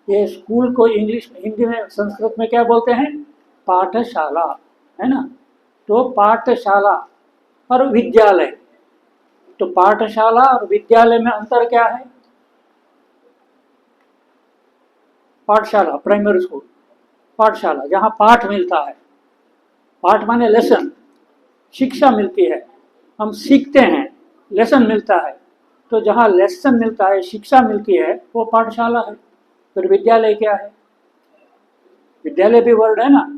ये स्कूल को इंग्लिश हिंदी में संस्कृत में क्या बोलते हैं? पाठशाला, है ना। तो पाठशाला और विद्यालय, तो पाठशाला और विद्यालय में अंतर क्या है? पाठशाला प्राइमरी स्कूल, पाठशाला जहाँ पाठ मिलता है, पाठ माने लेसन, शिक्षा मिलती है, हम सीखते हैं, लेसन मिलता है। तो जहाँ लेसन मिलता है, शिक्षा मिलती है, वो पाठशाला है। फिर विद्यालय क्या है? विद्यालय भी वर्ड है ना।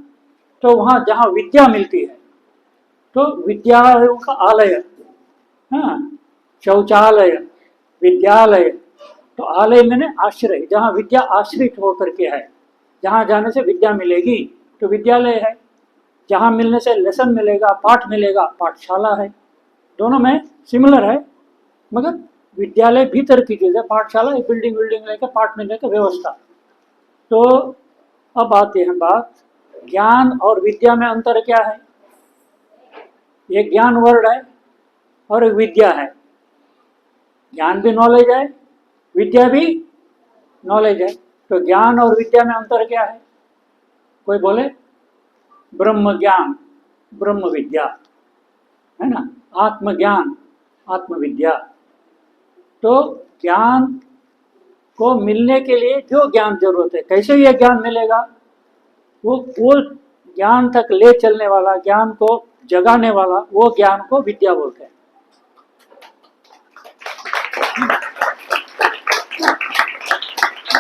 तो वहाँ जहाँ विद्या मिलती है, तो विद्यालयों का आलय, हाँ, शौचालय, विद्यालय। तो आलय मैंने आश्रय, जहाँ विद्या आश्रित होकर के है, जहाँ जाने से विद्या मिलेगी तो विद्यालय है। जहाँ मिलने से लेसन मिलेगा, पाठ मिलेगा, पाठशाला है। दोनों में सिमिलर है, मगर विद्यालय भीतर की चीज़ है, पाठशाला एक बिल्डिंग लेकर पाठ मिलने का व्यवस्था। तो अब आते हैं बात, ज्ञान और विद्या में अंतर क्या है? ये ज्ञान वर्ड है और एक विद्या है। ज्ञान भी नॉलेज है, विद्या भी नॉलेज है। तो ज्ञान और विद्या में अंतर क्या है? कोई बोले? ब्रह्म ज्ञान, ब्रह्म विद्या, है ना। आत्मज्ञान, आत्मविद्या। तो ज्ञान को मिलने के लिए जो ज्ञान जरूरत है, कैसे यह ज्ञान मिलेगा? वो ज्ञान तक ले चलने वाला, ज्ञान को जगाने वाला, वो ज्ञान को विद्या बोलते हैं।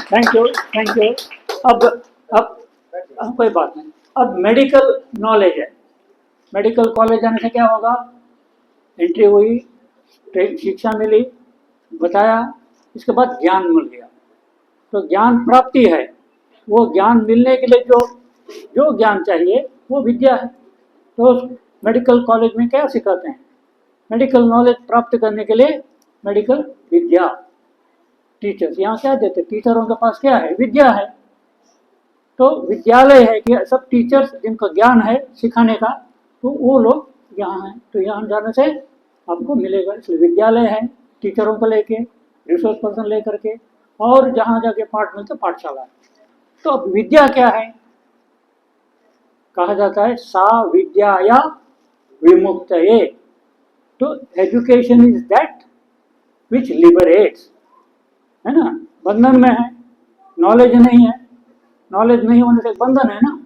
Thank you, thank you. अब कोई बात नहीं। अब मेडिकल नॉलेज है, मेडिकल कॉलेज जाने से क्या होगा? एंट्री हुई, शिक्षा मिली, बताया, इसके बाद ज्ञान मिल गया। तो ज्ञान प्राप्ति है, वो ज्ञान मिलने के लिए जो ज्ञान चाहिए वो विद्या है। तो मेडिकल कॉलेज में क्या सिखाते हैं? मेडिकल नॉलेज प्राप्त करने के लिए मेडिकल विद्या। टीचर्स यहाँ क्या देते? टीचरों के पास क्या है? विद्या है। तो विद्यालय है कि सब टीचर्स जिनका ज्ञान है सिखाने का, तो वो लोग यहाँ हैं। तो यहाँ जाने से आपको मिलेगा, इसलिए विद्यालय है, टीचरों को लेके, रिसोर्स पर्सन लेकर के, और जहाँ जाके पाठ मिलते पाठशाला है। तो अब विद्या क्या है? कहा जाता है सा विद्याया विमुक्तये। तो education is that which liberates, है ना। बंधन में है, नॉलेज नहीं है, नॉलेज नहीं होने से बंधन है ना।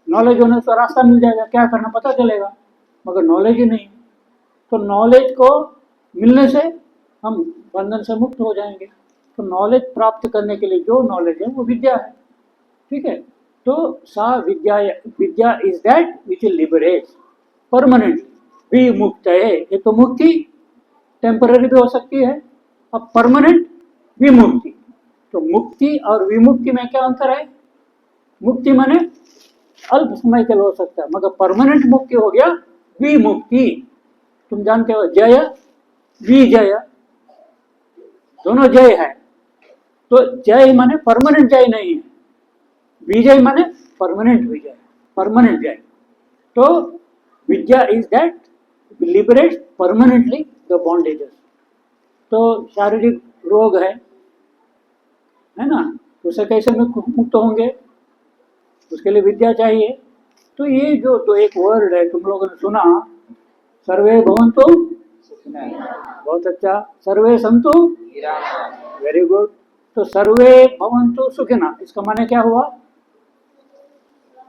नॉलेज होने से रास्ता मिल जाएगा, क्या करना पता चलेगा, मगर नॉलेज ही नहीं। तो नॉलेज को मिलने से हम बंधन से मुक्त हो जाएंगे। तो नॉलेज प्राप्त करने के लिए जो नॉलेज है वो विद्या है, ठीक है। तो सा विद्या is that which liberates permanent विमुक्त है। ये तो मुक्ति टेम्पररी भी हो सकती है, अब परमानेंट विमुक्ति। तो मुक्ति और विमुक्ति में क्या अंतर है? मुक्ति माने अल्प समय के लिए हो सकता है, मगर परमानेंट मुक्ति हो गया विमुक्ति। तुम जानते हो जय विजय, दोनों जय है। तो जय माने परमानेंट जय नहीं है, विजय माने परमानेंट विजय, परमानेंट जय। तो विद्या is that liberates permanently the bondages. तो शारीरिक रोग है ना, उसे कैसे मुक्त होंगे? उसके लिए विद्या चाहिए। तो ये जो तो एक वर्ड है तुम लोगों ने सुना, सर्वे भवन्तु, बहुत अच्छा, सर्वे सन्तु, वेरी गुड। तो सर्वे भवन्तु सुखिनः, इसका माने क्या हुआ?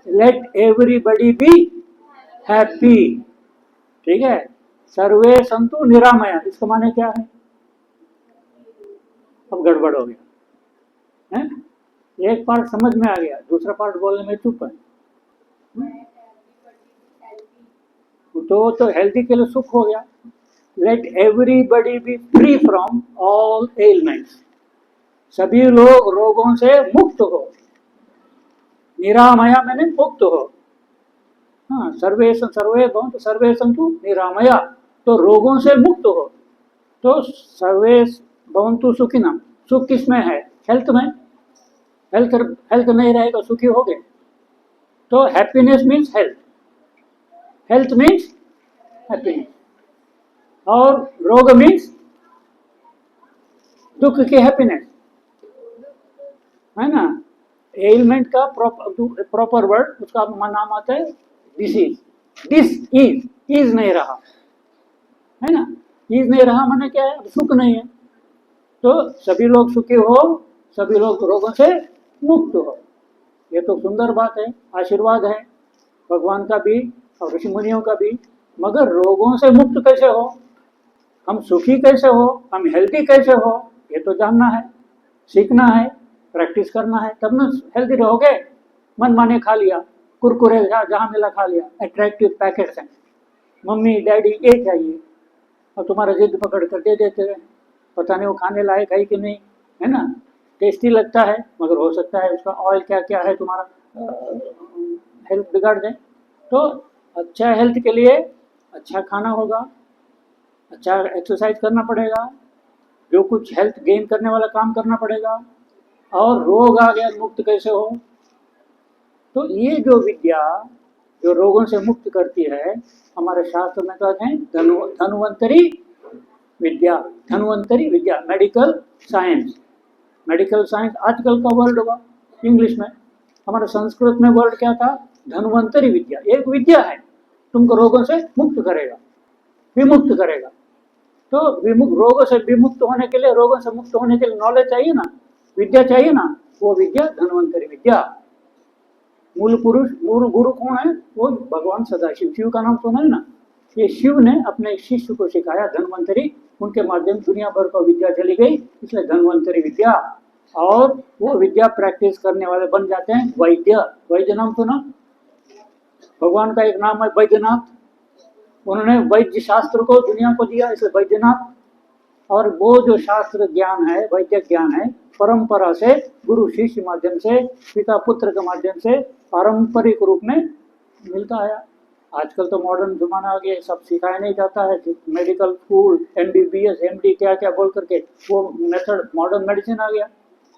लेट एवरीबडी बी हैप्पी, ठीक है। सर्वे सन्तु निरामया, इसका माने क्या है? अब गड़बड़ हो गया है। एक पार्ट समझ में आ गया, दूसरा पार्ट बोलने में चुप है। तो हेल्दी के लिए सुख हो गया। Let everybody B free from all elements, सभी लोग रोगों से मुक्त हो। निरामया मैंने मुक्त हो। हाँ, सर्वे भवन्तु सर्वे सन्तु निरामया, तो रोगों से मुक्त हो। तो सर्वे भवन्तु सुखिनः, सुख किसमें है? हेल्थ में। हेल्थ नहीं रहेगा सुखी हो गए। तो happiness means health, health means happiness, और रोग मीन्स दुख की हैप्पीनेस। है ना। एलिमेंट का प्रॉपर वर्ड उसका नाम आता है डिसीज। डिस इज नहीं रहा, है ना। इज नहीं रहा माने क्या है, सुख नहीं है। तो सभी लोग सुखी हो, सभी लोग रोगों से मुक्त हो, ये तो सुंदर बात है, आशीर्वाद है भगवान का भी और ऋषि मुनियों का भी। मगर रोगों से मुक्त कैसे हो, हम सुखी कैसे हो, हम हेल्दी कैसे हो, ये तो जानना है, सीखना है, प्रैक्टिस करना है, तब ना हेल्दी रहोगे। मन माने खा लिया, कुरकुरे जहाँ मिला खा लिया, अट्रैक्टिव पैकेट्स हैं, मम्मी डैडी ये चाहिए, और तुम्हारा जिद पकड़ कर दे देते हैं, पता नहीं वो खाने लायक है कि नहीं, है ना। टेस्टी लगता है मगर हो सकता है उसका ऑयल क्या क्या है तुम्हारा हेल्थ बिगाड़ दे। तो अच्छा हेल्थ के लिए अच्छा खाना होगा, अच्छा एक्सरसाइज करना पड़ेगा, जो कुछ हेल्थ गेन करने वाला काम करना पड़ेगा। और रोग आ गया मुक्त कैसे हो, तो ये जो विद्या जो रोगों से मुक्त करती है, हमारे शास्त्र में कहते हैं धन्वंतरी विद्या। धन्वंतरी विद्या, मेडिकल साइंस। मेडिकल साइंस आजकल का वर्ड हुआ इंग्लिश में, हमारे संस्कृत में वर्ड क्या था, धन्वंतरी विद्या। एक विद्या है, तुमको रोगों से मुक्त करेगा, विमुक्त करेगा। तो विमुक्त, रोगों से विमुक्त होने के लिए, रोगों से मुक्त होने के लिए नॉलेज चाहिए ना, विद्या चाहिए ना, वो विद्या धन्वंतरी विद्या। मूल पुरुष, मूल गुरु कौन है, वो भगवान सदाशिव, शिव का नाम सुना है ना। ये शिव ने अपने एक शिष्य को सिखाया धन्वंतरी, उनके माध्यम दुनिया भर को विद्या चली गई, इसलिए धन्वंतरी विद्या। और वो विद्या प्रैक्टिस करने वाले बन जाते हैं वैद्य। वैद्य नाम सुना, भगवान का एक नाम है वैद्यनाथ, उन्होंने वैद्य शास्त्र को दुनिया को दिया, इसलिए वैद्यनाथ। और वो जो शास्त्र ज्ञान है, वैद्य ज्ञान है, परंपरा से गुरु शिष्य माध्यम से, पिता पुत्र के माध्यम से पारंपरिक रूप में मिलता आया। आजकल तो मॉडर्न जमाना आ गया, सब सिखाया नहीं जाता है, मेडिकल स्कूल MBBS MD क्या क्या बोल करके वो मेथड मॉडर्न मेडिसिन आ गया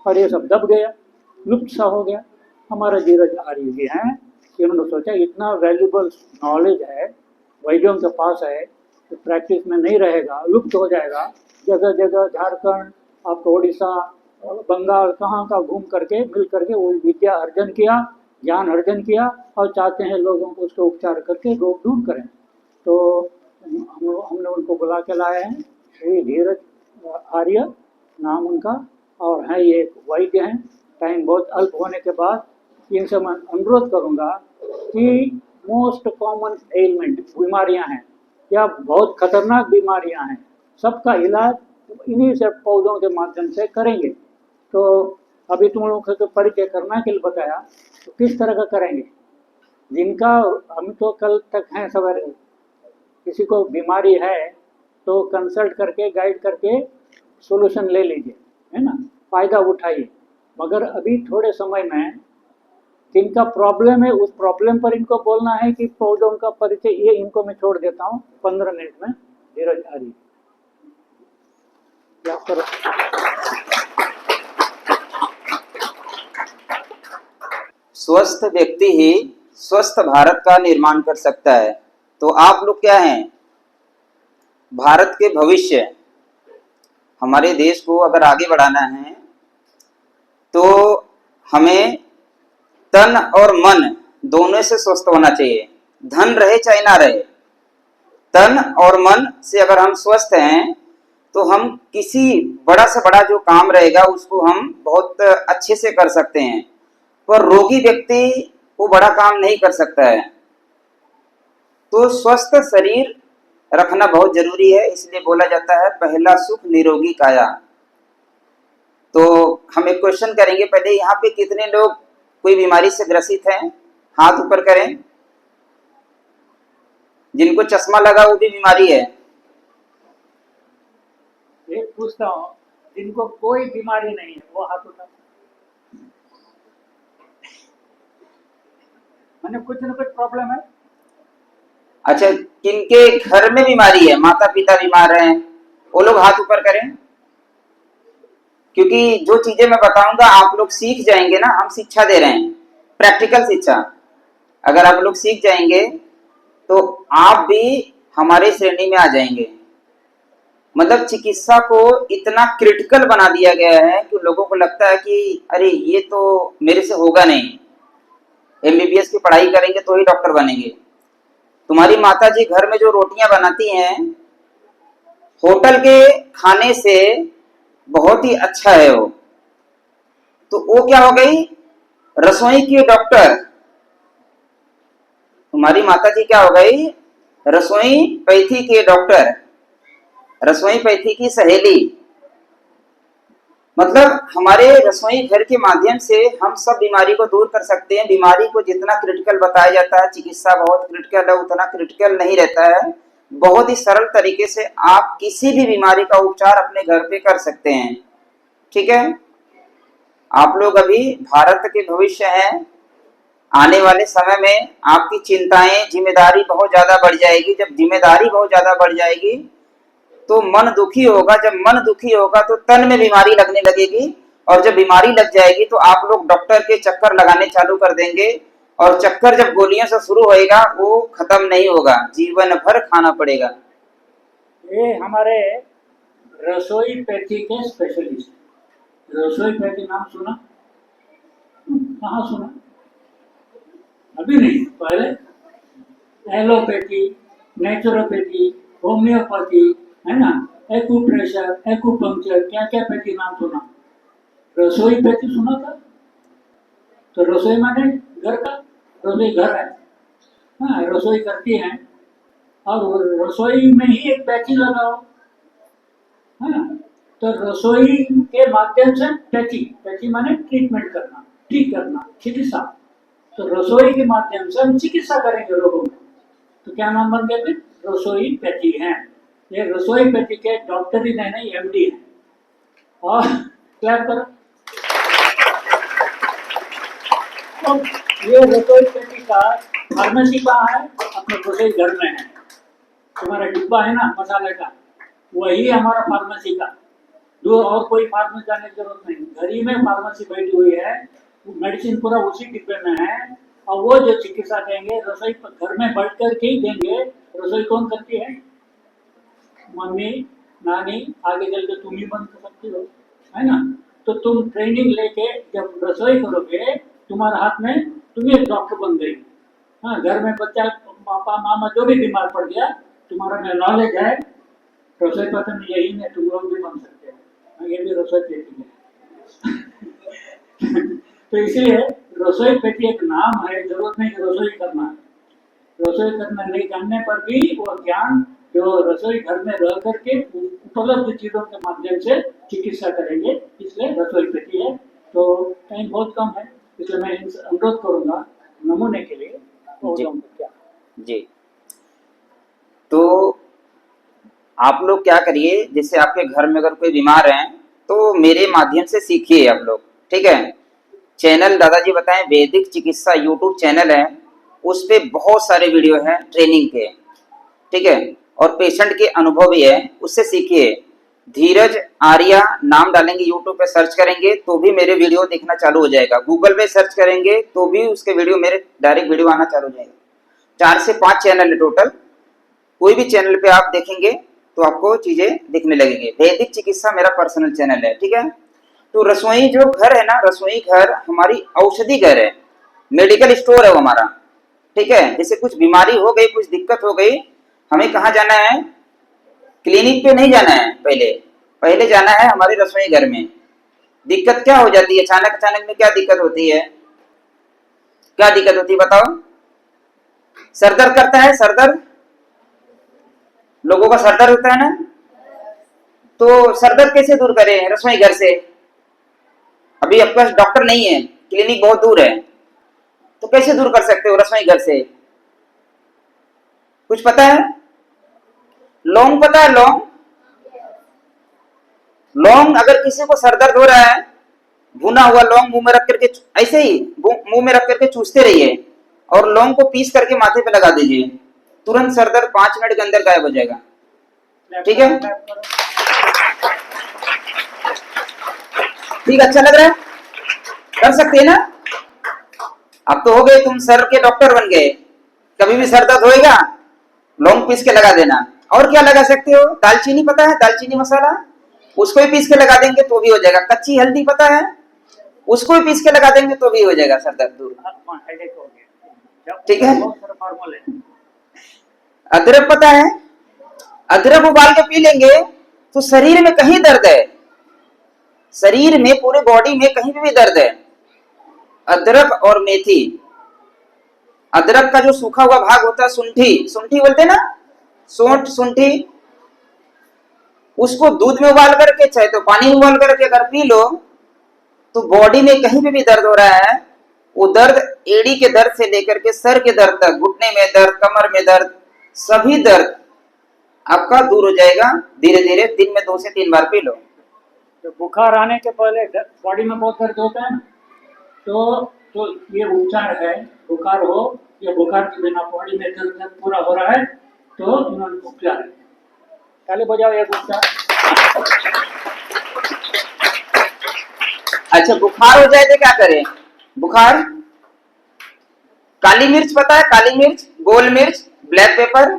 और ये सब दब गया, लुप्त सा हो गया। हमारा धीरज आर्य जी हैं, इन्होंने सोचा इतना वैल्यूबल नॉलेज है वैद्यों के पास है, तो प्रैक्टिस में नहीं रहेगा, लुप्त हो जाएगा। जगह जगह झारखंड, आपको उड़ीसा, बंगाल, कहाँ का घूम करके मिल करके वो विद्या अर्जन किया, ज्ञान अर्जन किया, और चाहते हैं लोगों को उसका उपचार करके रोग दूर करें। तो हमने उनको बुला के लाए हैं, श्री धीरज आर्य नाम उनका, और हैं ये वैद्य हैं। टाइम बहुत अल्प होने के बाद इनसे मैं अनुरोध करूँगा कि मोस्ट कॉमन एलिमेंट बीमारियां हैं या बहुत खतरनाक बीमारियां हैं, सबका इलाज इन्हीं से पौधों के माध्यम से करेंगे। तो अभी तुम लोगों को परिचय करने के लिए बताया, तो किस तरह का करेंगे, जिनका हम तो कल तक हैं सवेरे, किसी को बीमारी है तो कंसल्ट करके गाइड करके सॉल्यूशन ले लीजिए, है ना, फ़ायदा उठाइए। मगर अभी थोड़े समय में जिनका प्रॉब्लम है उस प्रॉब्लम पर इनको बोलना है कि पौधों का परिचय, ये इनको मैं छोड़ देता हूँ 15 मिनट में। धीरज आर्य क्या करो। स्वस्थ व्यक्ति ही स्वस्थ भारत का निर्माण कर सकता है। तो आप लोग क्या हैं, भारत के भविष्य। हमारे देश को अगर आगे बढ़ाना है तो हमें तन और मन दोनों से स्वस्थ होना चाहिए, धन रहे चाहे ना रहे। तन और मन से अगर हम स्वस्थ हैं तो हम किसी बड़ा से बड़ा जो काम रहेगा उसको हम बहुत अच्छे से कर सकते हैं, पर रोगी व्यक्ति वो बड़ा काम नहीं कर सकता है। तो स्वस्थ शरीर रखना बहुत जरूरी है, इसलिए बोला जाता है पहला सुख निरोगी काया। तो हम एक क्वेश्चन करेंगे, पहले यहाँ पे कितने लोग कोई बीमारी से ग्रसित हैं, हाथ ऊपर करें। जिनको चश्मा लगा वो भी बीमारी है। एक पूछता हूँ, जिनको कोई बीमारी नहीं है वो हाथ उठा, मैंने कुछ न कुछ प्रॉब्लम है। अच्छा, किनके घर में बीमारी है, माता पिता बीमार हैं, वो लोग हाथ ऊपर करें। क्योंकि जो चीजें मैं बताऊंगा आप लोग सीख जाएंगे ना, हम शिक्षा दे रहे हैं, प्रैक्टिकल शिक्षा। अगर आप लोग सीख जाएंगे तो आप भी हमारे श्रेणी में आ जाएंगे। मतलब चिकित्सा को इतना क्रिटिकल बना दिया गया है कि लोगों को लगता है कि अरे ये तो मेरे से होगा नहीं, एमबीबीएस की पढ़ाई करेंगे तो ही डॉक्टर बनेंगे। तुम्हारी माता जी घर में जो रोटियां बनाती हैं होटल के खाने से बहुत ही अच्छा है वो, तो वो क्या हो गई, रसोई की डॉक्टर। तुम्हारी माता जी क्या हो गई, रसोई पैथी की डॉक्टर, रसोई पैथी की सहेली। मतलब हमारे रसोई घर के माध्यम से हम सब बीमारी को दूर कर सकते हैं। बीमारी को जितना क्रिटिकल बताया जाता है, चिकित्सा बहुत क्रिटिकल है, उतना क्रिटिकल नहीं रहता है। बहुत ही सरल तरीके से आप किसी भी बीमारी का उपचार अपने घर पे कर सकते हैं। ठीक है, आप लोग अभी भारत के भविष्य हैं। आने वाले समय में आपकी चिंताएं, जिम्मेदारी बहुत ज्यादा बढ़ जाएगी। जब जिम्मेदारी बहुत ज्यादा बढ़ जाएगी तो मन दुखी होगा। जब मन दुखी होगा तो तन में बीमारी लगने लगेगी, और जब बीमारी लग जाएगी तो आप लोग डॉक्टर के चक्कर लगाने चालू कर देंगे, और चक्कर जब गोलियों से शुरू होएगा वो खत्म नहीं होगा, जीवन भर खाना पड़ेगा। ये हमारे रसोई पैथी के स्पेशलिस्ट, रसोई पैथी नाम सुना? कहाँ सुना? अभी नहीं, पहले एलोपैथी, नेचुरोपैथी, होम्योपैथी, है ना, एक्यूप्रेशर, एक्यूपंक्चर, क्या क्या पैथी नाम सुना? रसोई पैथी सुना था? तो रसोई माने घर का, रसोई घर है, हाँ, रसोई करती है, और रसोई में ही एक पैथी लगाओ, है ना। तो रसोई के माध्यम से पैथी, पैथी माने ट्रीटमेंट करना, ठीक करना, चिकित्सा। तो रसोई के माध्यम से हम चिकित्सा करेंगे लोगों में, तो क्या नाम बन गया फिर? रसोई पैथी है। ये रसोई पैथी के डॉक्टर ही नहीं, एमडी है। और क्या करो, तो ये रसोई पैथी का फार्मेसी कहाँ है? अपने रसोई घर में है। तुम्हारा डिब्बा है ना मसाले का, वही हमारा फार्मेसी का। दूर और कोई फार्मेसी जाने की जरूरत नहीं, घर ही में फार्मेसी बैठी हुई है, मेडिसिन पूरा उसी डिब्बे में है। और वो जो चिकित्सा देंगे रसोई घर में बैठ कर के ही देंगे। रसोई कौन करती है? मम्मी, नानी, आगे चल के तुम ही बन सकती हो, है ना। तो तुम ट्रेनिंग लेके जब रसोई करोगे, तुम्हारे हाथ में तुम एक डॉक्टर बन गई। हाँ, घर में बच्चा, पापा, मामा जो भी बीमार पड़ गया, तुम्हारा में नॉलेज है, रसोई पसंद यही में तुम लोग भी बन सकते हो। ये भी रसोई पेटी है। तो इसलिए रसोई पेटी एक नाम है, जरूरत नहीं कि रसोई करना है। रसोई करना नहीं जानने पर भी वो ज्ञान जो रसोई घर में रह करके उपलब्ध चीजों के माध्यम से चिकित्सा करेंगे, इसलिए रसोई पेटी है। तो टाइम बहुत कम है, इसलिए मैं अनुरोध करूंगा नमूने के लिए तो क्या जी। तो आप लोग क्या करिए, जैसे आपके घर में अगर कोई बीमार है तो मेरे माध्यम से सीखिए आप लोग, ठीक है। चैनल दादाजी बताएं वैदिक चिकित्सा यूट्यूब चैनल है, उस पे बहुत सारे वीडियो हैं ट्रेनिंग के, ठीक है, और पेशेंट के अनुभव भी है, उससे सीखिए। धीरज आर्या नाम डालेंगे, यूट्यूब पे सर्च करेंगे तो भी मेरे वीडियो देखना चालू हो जाएगा। गूगल पे सर्च करेंगे तो भी उसके वीडियो, मेरे डायरेक्ट वीडियो आना चालू हो जाएगा। 4 से 5 चैनल है टोटल, कोई भी चैनल पे आप देखेंगे तो आपको चीजें दिखने लगेंगी। वैदिक चिकित्सा मेरा पर्सनल चैनल है, ठीक है। तो रसोई जो घर है ना, रसोई घर हमारी औषधि घर है, मेडिकल स्टोर है वो हमारा, ठीक है। जैसे कुछ बीमारी हो गई, कुछ दिक्कत हो गई, हमें कहाँ जाना है? क्लिनिक पे नहीं जाना है, पहले जाना है हमारे रसोई घर में। दिक्कत क्या हो जाती है अचानक अचानक में, क्या दिक्कत होती है? क्या दिक्कत होती है बताओ? सर दर्द करता है, सर दर्द, लोगों का सर दर्द होता है ना, तो सर दर्द कैसे दूर करें? रसोई घर से। अभी आपके पास डॉक्टर नहीं है, क्लिनिक बहुत दूर है, तो कैसे दूर कर सकते हो? रसोई घर से। कुछ पता है? लौंग पता है? लौंग, लौंग अगर किसी को सर दर्द हो रहा है, भुना हुआ लौंग मुंह में रख करके, ऐसे ही मुंह में रख करके चूसते रहिए, और लौंग को पीस करके माथे पे लगा दीजिए, तुरंत सर दर्द 5 मिनट के अंदर गायब हो जाएगा, ठीक है। ठीक, अच्छा लग रहा है? कर सकते हैं ना? अब तो हो गए, तुम सर के डॉक्टर बन गए। कभी भी सर दर्द होएगा, लौंग पीस के लगा देना, और क्या लगा सकते हो? दालचीनी पता है? दालचीनी मसाला, उसको भी पीस के लगा देंगे तो भी हो जाएगा। कच्ची हल्दी पता है? उसको भी पीस के लगा देंगे तो भी हो जाएगा सर दर्द दूर। हेडेक हो गया, ठीक है। बहुत सारा नॉर्मल है। अदरक पता है? अदरक उबाल के पी लेंगे तो शरीर में कहीं दर्द है, शरीर में पूरे बॉडी में कहीं भी दर्द है। अदरक और मेथी, अदरक का जो सूखा हुआ भाग होता है, सुंठी, सुंठी बोलते हैं ना, सोंठ, सुंठी, उसको दूध में उबाल करके चाहे तो पानी में उबाल करके अगर पी लो तो बॉडी में कहीं पे भी दर्द हो रहा है, वो दर्द एड़ी के दर्द से लेकर के सर के दर्द तक, घुटने में दर्द, कमर में दर्द, सभी दर्द आपका दूर हो जाएगा धीरे धीरे। दिन में 2 से 3 बार पी लो। तो बुखार आने के पहले बॉडी में बहुत दर्द होता है ना, तो ये उपचार है। बुखार हो या बुखार के बिना बॉडी में दर्द पूरा हो रहा है तो इन्होंने उपचार है। ताली बजाओ एक उपचार। अच्छा, बुखार हो जाए तो क्या करें? बुखार, काली मिर्च पता है? काली मिर्च, गोल मिर्च, ब्लैक पेपर।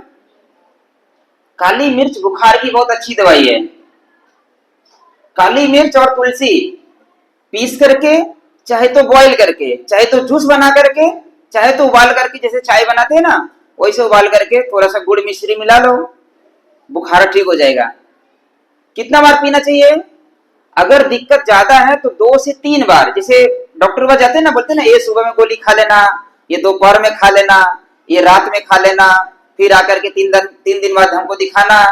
काली मिर्च बुखार की बहुत अच्छी दवाई है। काली मिर्च और तुलसी पीस करके, चाहे तो बॉईल करके, चाहे तो जूस बना करके, चाहे तो उबाल करके, जैसे चाय बनाते हैं ना वैसे उबाल करके थोड़ा सा गुड़ मिश्री मिला लो, बुखार ठीक हो जाएगा। कितना बार पीना चाहिए? अगर दिक्कत ज्यादा है तो 2 से 3 बार। जैसे डॉक्टर पास जाते हैं ना, बोलते हैं ना ये सुबह में गोली खा लेना, ये दोपहर में खा लेना, ये रात में खा लेना, फिर आकर के 3 दिन बाद हमको दिखाना।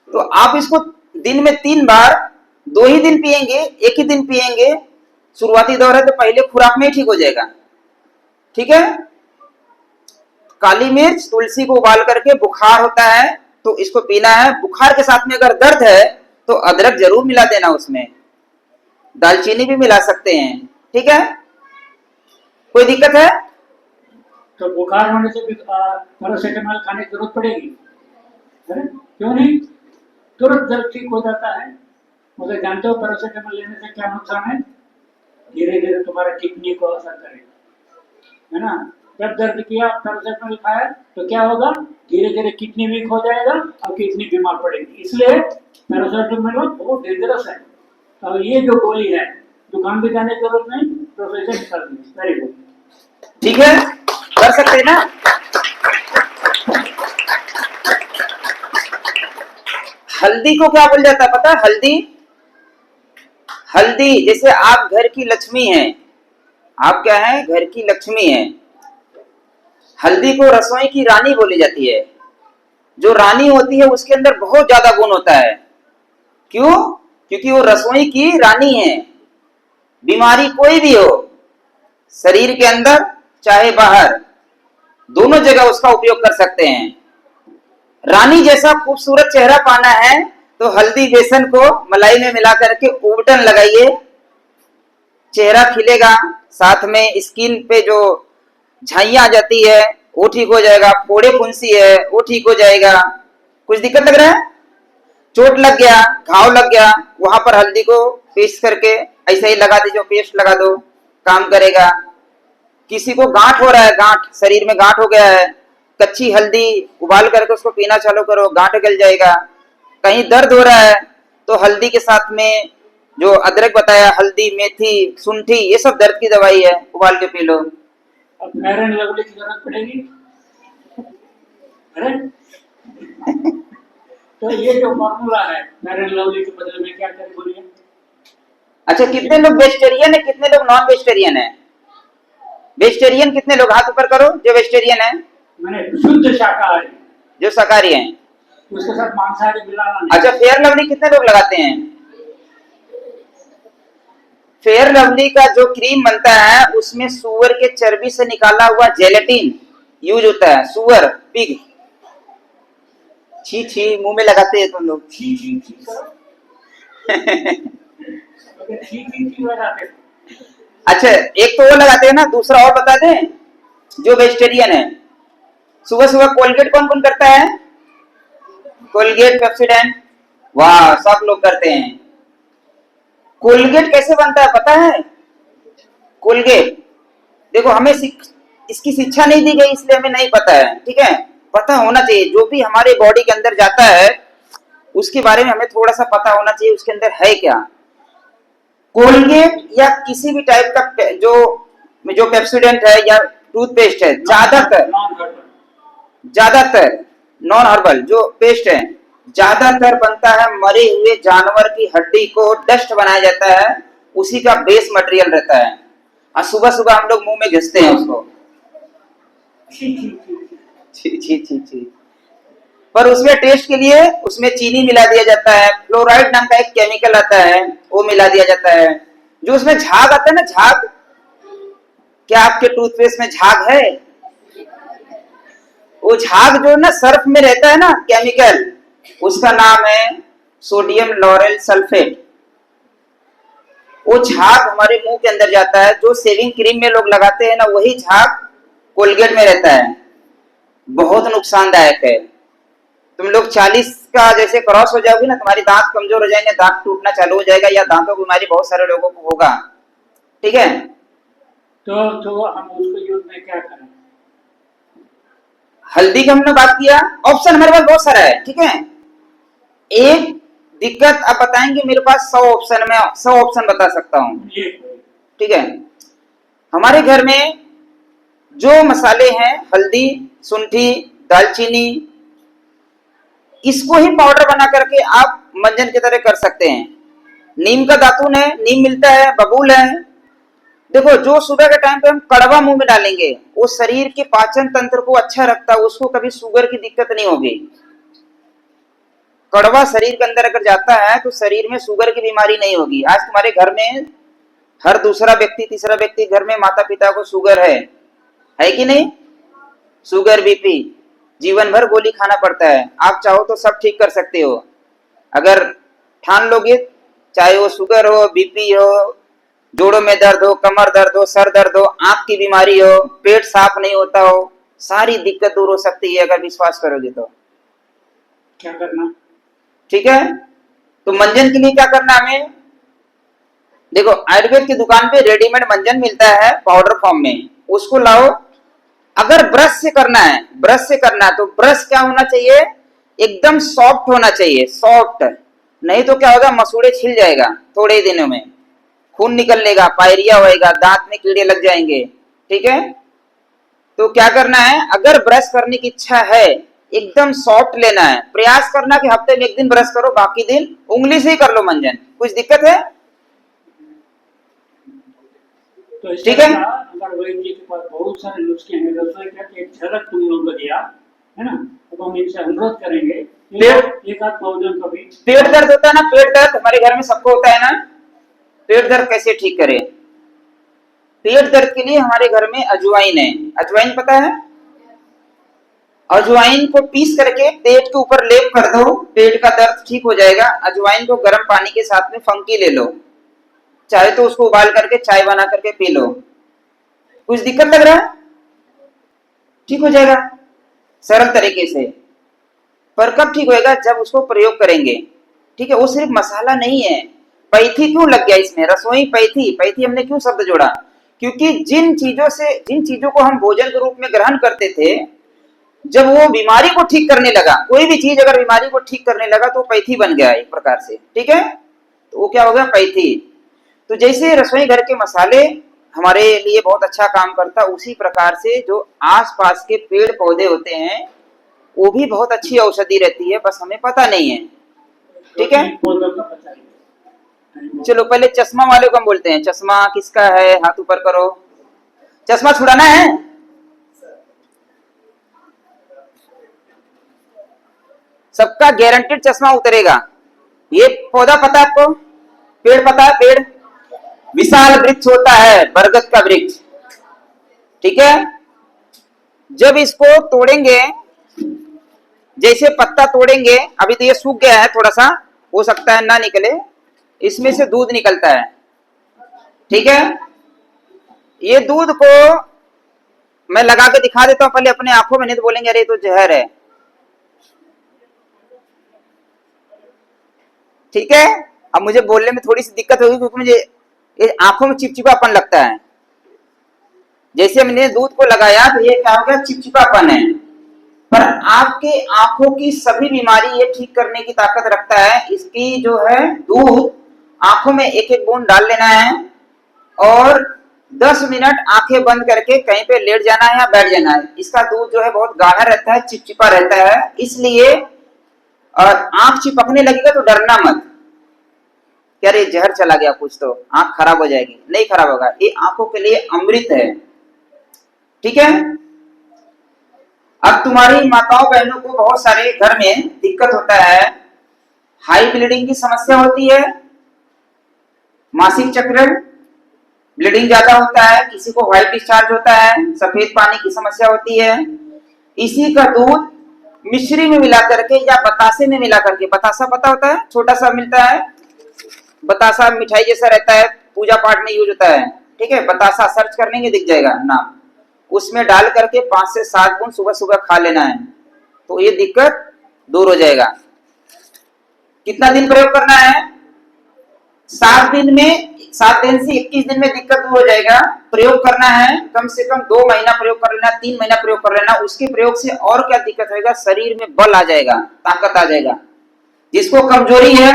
तो आप इसको दिन में 3 बार, 2 ही दिन पिएंगे, 1 ही दिन पिएंगे, शुरुआती दौर है तो पहले खुराक में ही ठीक हो जाएगा। ठीक है। काली मिर्च, तुलसी को उबाल करके, बुखार होता है तो इसको पीना है। बुखार के साथ में अगर दर्द है तो अदरक जरूर मिला देना, उसमें दालचीनी भी मिला सकते हैं। ठीक है। कोई दिक्कत है? तो बुखार होने से भी पैरासीटामोल खाने की जरूरत पड़ेगी? अरे क्यों नहीं, तुरंत दर्द ठीक हो जाता है। मुझे जानते हो पैरासीटामोल लेने से क्या नुकसान है? धीरे धीरे तुम्हारा किडनी को असर करेगा, है ना। जब दर्द किया, पैरासीटामोल खाया तो क्या होगा? धीरे धीरे किडनी वीक हो जाएगा और किडनी बीमार पड़ेगी। इसलिए पैरासीटामोल बहुत डेंजरस है। और ये जो गोली है, दुकान भी जाने की जरूरत नहीं, प्रोफेसर कर दी। Very good. ठीक है, कर सकते हैं ना। हल्दी को क्या बोल जाता है पता है? हल्दी, हल्दी जैसे आप घर की लक्ष्मी हैं, आप क्या है? घर की लक्ष्मी हैं। हल्दी को रसोई की रानी बोली जाती है। जो रानी होती है उसके अंदर बहुत ज्यादा गुण होता है। क्यों? क्योंकि वो रसोई की रानी है। बीमारी कोई भी हो, शरीर के अंदर चाहे बाहर, दोनों जगह उसका उपयोग कर सकते हैं। रानी जैसा खूबसूरत चेहरा पाना है तो हल्दी बेसन को मलाई में मिला करके उबटन लगाइए, चेहरा खिलेगा। साथ में स्किन पे जो झाइयां आ जाती है वो ठीक हो जाएगा, फोड़े फुंसी है वो ठीक हो जाएगा। कुछ दिक्कत लग रहा है? चोट लग गया, घाव लग गया, वहां पर हल्दी को पेस्ट करके ऐसे ही लगा दीजिए, पेस्ट लगा दो, काम करेगा। किसी को गांठ हो रहा है, गांठ, शरीर में गांठ हो गया है, कच्ची हल्दी उबाल करके उसको पीना चालू करो, गांठ गल जाएगा। कहीं दर्द हो रहा है तो हल्दी के साथ में जो अदरक बताया, हल्दी, मेथी, सुंठी, ये सब दर्द की दवाई है, उबाल के पी लो। अब फेयर एंड लवली की जरूरत पड़ेगी? अरे तो ये जो फॉर्मूला है फेयर एंड लवली के बदले में क्या करें बोलिए? अच्छा, कितने लोग वेजिटेरियन है, कितने लोग नॉन वेजिटेरियन है? वेजिटेरियन कितने लोग? हाथ ऊपर करो जो वेजिटेरियन है। मैंने शुद्ध शाकाहारी, जो शाकाहारी हैं, उसके साथ मांसाहारी मिलाना नहीं। अच्छा, फेयर लवली कितने लोग लगाते हैं? फेयर लवली का जो क्रीम बनता है उसमें सुअर के चर्बी से निकाला हुआ जेलेटिन यूज होता है। सुअर, पिग। छी छी, मुंह में लगाते हैं तुम लोग। छी छी छी करो। अगर छी छी छी लगाते हो। अच्छा, एक तो वो लगाते हैं ना, दूसरा और बता दें। जो वेजिटेरियन है, सुबह सुबह कोलगेट कौन कौन करता है? कोलगेट, पेप्सोडेंट, वाह, सब लोग करते हैं। कोलगेट कैसे बनता है पता है? कोलगेट देखो, हमें इसकी शिक्षा नहीं दी गई इसलिए हमें नहीं पता है। ठीक है। पता होना चाहिए, जो भी हमारे बॉडी के अंदर जाता है उसके बारे में हमें थोड़ा सा पता होना चाहिए उसके अंदर है क्या। कोलगेट या किसी भी टाइप का जो जो पेप्सोडेंट है या टूथपेस्ट है, ज्यादातर नॉन हर्बल जो पेस्ट है ज्यादातर बनता है मरे हुए जानवर की हड्डी को डस्ट बनाया जाता है, उसी का बेस मटेरियल रहता है, और सुबह सुबह हम लोग मुंह में घिसते हैं उसको। छी छी छी छी। पर उसमें टेस्ट के लिए उसमें चीनी मिला दिया जाता है, फ्लोराइड नाम का एक केमिकल आता है वो मिला दिया जाता है। जो उसमें झाग आता है ना, झाग, क्या आपके टूथपेस्ट में झाग है? वो झाग जो ना सर्फ में रहता है ना केमिकल, उसका नाम है सोडियम लॉरेल सल्फेट। वो झाग हमारे मुंह के अंदर जाता है, जो शेविंग क्रीम में लोग लगाते हैं ना वही झाग कोलगेट में रहता है, बहुत नुकसानदायक है। तुम लोग 40 का जैसे क्रॉस हो जाओगे ना, तुम्हारी दांत कमजोर हो जाएंगे, दांत टूटना चालू हो जाएगा, या दांतों की बीमारी बहुत सारे लोगों को होगा। ठीक है, तो हम उसको यूज में क्या करें? हल्दी की हमने बात किया, ऑप्शन हमारे पास बहुत सारा है। ठीक है, एक दिक्कत आप बताएंगे मेरे पास 100 ऑप्शन, में 100 ऑप्शन बता सकता हूँ। ठीक है, हमारे घर में जो मसाले हैं, हल्दी, सुंठी, दालचीनी, इसको ही पाउडर बना करके आप मंजन की तरह कर सकते हैं। नीम का दातुन है, नीम मिलता है, बबूल है। देखो, जो सुबह के टाइम पे हम कड़वा मुंह में डालेंगे वो शरीर के पाचन तंत्र को अच्छा रखता है, उसको कभी शुगर की दिक्कत नहीं होगी। कड़वा शरीर के अंदर अगर जाता है तो शरीर में शुगर की बीमारी नहीं होगी। आज तुम्हारे घर में हर दूसरा व्यक्ति, तीसरा व्यक्ति घर में माता पिता को शुगर है कि नहीं? शुगर, बीपी, जीवन भर गोली खाना पड़ता है। आप चाहो तो सब ठीक कर सकते हो अगर ठान लोगे, चाहे वो शुगर हो, बीपी हो, जोड़ों में दर्द हो, कमर दर्द हो, सर दर्द हो, आंख की बीमारी हो, पेट साफ नहीं होता हो, सारी दिक्कत दूर हो सकती है अगर विश्वास करोगे तो। क्या करना? ठीक है, तो मंजन के लिए क्या करना हमें? देखो, आयुर्वेद की दुकान पे रेडीमेड मंजन मिलता है पाउडर फॉर्म में, उसको लाओ। अगर ब्रश से करना है, ब्रश से करना है तो ब्रश क्या होना चाहिए? एकदम सॉफ्ट होना चाहिए, सॉफ्ट। नहीं तो क्या होगा, मसूड़े छिल जाएगा, थोड़े ही दिनों में खून निकलनेगा, पायरिया होएगा, दांत में कीड़े लग जाएंगे। ठीक है, तो क्या करना है, अगर ब्रश करने की इच्छा है एकदम सॉफ्ट लेना है। प्रयास करना कि हफ्ते में एक दिन ब्रश करो, बाकी दिन उंगली से ही कर लो मंजन। कुछ दिक्कत है? तो ठीक है, अगर वैद्य जी के पास बहुत सारे नुस्खे हैं, रसोई का एक झलक तुम लोगों को दिया है ना, तो हम इनसे अनुरोध करेंगे एक आध भोजन कभी। पेट दर्द होता है ना, पेट दर्द हमारे घर में सबको होता है ना, पेट दर्द कैसे ठीक करें? पेट दर्द के लिए हमारे घर में अजवाइन है। अजवाइन पता है? अजवाइन को पीस करके पेट के ऊपर लेप कर दो, पेट का दर्द ठीक हो जाएगा। अजवाइन को गर्म पानी के साथ में फंकी ले लो, चाहे तो उसको उबाल करके चाय बना करके पी लो। कुछ दिक्कत लग रहा है? ठीक हो जाएगा सरल तरीके से। पर कब ठीक होएगा? जब उसको प्रयोग करेंगे। ठीक है, वो सिर्फ मसाला नहीं है। पैथी क्यों लग गया इसमें? रसोई पैथी, पैथी हमने क्यों शब्द जोड़ा? क्योंकि जिन चीजों को हम भोजन के रूप में ग्रहण करते थे, जब वो बीमारी को ठीक करने लगा, कोई भी चीज अगर बीमारी को ठीक करने लगा तो पैथी बन गया एक प्रकार से। ठीक है, तो वो क्या हो गया? पैथी। तो जैसे रसोई घर के मसाले हमारे लिए बहुत अच्छा काम करता, उसी प्रकार से जो आसपास के पेड़ पौधे होते हैं वो भी बहुत अच्छी औषधि रहती है, बस हमें पता नहीं है। ठीक है, चलो पहले चश्मा वाले को हम बोलते हैं। चश्मा किसका है? हाथ ऊपर करो। चश्मा छुड़ाना है? सबका गारंटेड चश्मा उतरेगा। ये पौधा पता है आपको? पेड़ पता है? पेड़ विशाल वृक्ष होता है, बरगद का वृक्ष। ठीक है, जब इसको तोड़ेंगे, जैसे पत्ता तोड़ेंगे, अभी तो ये सूख गया है, थोड़ा सा हो सकता है ना निकले, इसमें से दूध निकलता है। ठीक है, ये दूध को मैं लगा के दिखा देता हूं पहले अपने आंखों में, नहीं तो बोलेंगे अरे तो जहर है। ठीक है, अब मुझे बोलने में थोड़ी सी दिक्कत होगी क्योंकि मुझे ये आंखों में चिपचिपापन लगता है। जैसे हमने दूध को लगाया तो ये क्या हो गया? चिपचिपापन है। पर आपके आंखों की सभी बीमारी ये ठीक करने की ताकत रखता है। इसकी जो है दूध आंखों में एक एक बूंद डाल लेना है और 10 मिनट आंखें बंद करके कहीं पे लेट जाना है या बैठ जाना है। इसका दूध जो है बहुत गाढ़ा रहता है, चिपचिपा रहता है, इसलिए और आंख चिपकने लगेगा तो डरना मत कि अरे जहर चला गया कुछ, तो आंख खराब हो जाएगी। नहीं खराब होगा, ये आंखों के लिए अमृत है। ठीक है। अब तुम्हारी माताओं बहनों को बहुत सारे घर में दिक्कत होता है, हाई ब्लीडिंग की समस्या होती है, मासिक चक्र ब्लीडिंग ज्यादा होता है, किसी को व्हाइट डिस्चार्ज होता है, सफेद पानी की समस्या होती है। इसी का दूध मिश्री में मिला करके या बतासे में मिला करके, बतासा पता होता है, छोटा सा मिलता है, बतासा मिठाई जैसा रहता है, पूजा पाठ में यूज होता है। ठीक है, बतासा सर्च करने दिख जाएगा नाम, उसमें डाल करके 5 से 7 बूंद सुबह सुबह खा लेना है, तो ये दिक्कत दूर हो जाएगा। कितना दिन प्रयोग करना है? 7 दिन से 21 दिन में दिक्कत दूर हो जाएगा। प्रयोग करना है कम से कम 2 महीना प्रयोग कर लेना, 3 महीना प्रयोग कर लेना। उसके प्रयोग से और क्या दिक्कत होगा? शरीर में बल आ जाएगा, ताकत आ जाएगा। जिसको कमजोरी है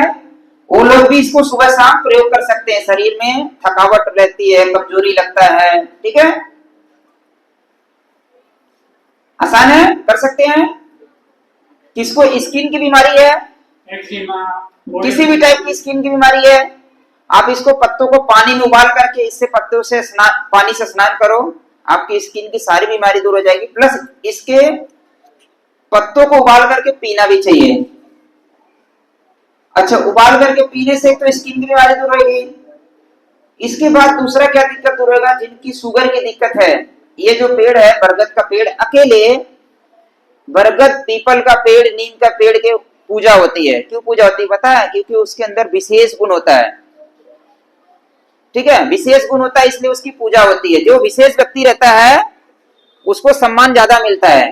वो लोग भी इसको सुबह शाम प्रयोग कर सकते हैं। शरीर में थकावट रहती है, कमजोरी लगता है, ठीक है, आसान है, कर सकते हैं। किसको स्किन की बीमारी है, किसी भी टाइप की स्किन की बीमारी है, आप इसको पत्तों को पानी में उबाल करके इससे पत्तों से पानी से स्नान करो, आपकी स्किन की सारी बीमारी दूर हो जाएगी। प्लस इसके पत्तों को उबाल करके पीना भी चाहिए। अच्छा, उबाल करके पीने से तो स्किन की बीमारी दूर होगी। इसके बाद दूसरा क्या दिक्कत दूर होगा? जिनकी शुगर की दिक्कत है, ये जो पेड़ है बरगद का पेड़, अकेले बरगद, पीपल का पेड़, नीम का पेड़ के पूजा होती है। क्यों पूजा होती है पता है? क्योंकि उसके अंदर विशेष गुण होता है। ठीक है, विशेष गुण होता है इसलिए उसकी पूजा होती है। जो विशेष व्यक्ति रहता है उसको सम्मान ज्यादा मिलता है।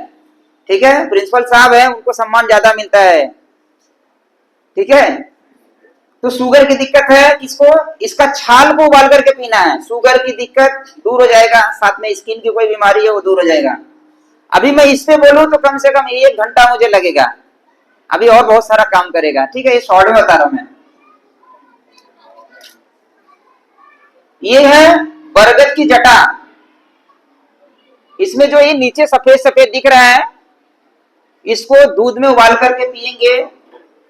ठीक है, प्रिंसिपल साहब है उनको सम्मान ज्यादा मिलता है। ठीक है, तो शुगर की दिक्कत है, किसको? इसका छाल को उबाल करके पीना है, शुगर की दिक्कत दूर हो जाएगा। साथ में स्किन की कोई बीमारी है वो दूर हो जाएगा। अभी मैं इस पे बोलूं तो कम से कम 1 घंटा मुझे लगेगा, अभी और बहुत सारा काम करेगा। ठीक है, ये शॉर्ट में बता रहा हूं मैं। ये है बरगद की जटा, इसमें जो ये नीचे सफेद सफेद दिख रहा है, इसको दूध में उबाल करके पिएंगे,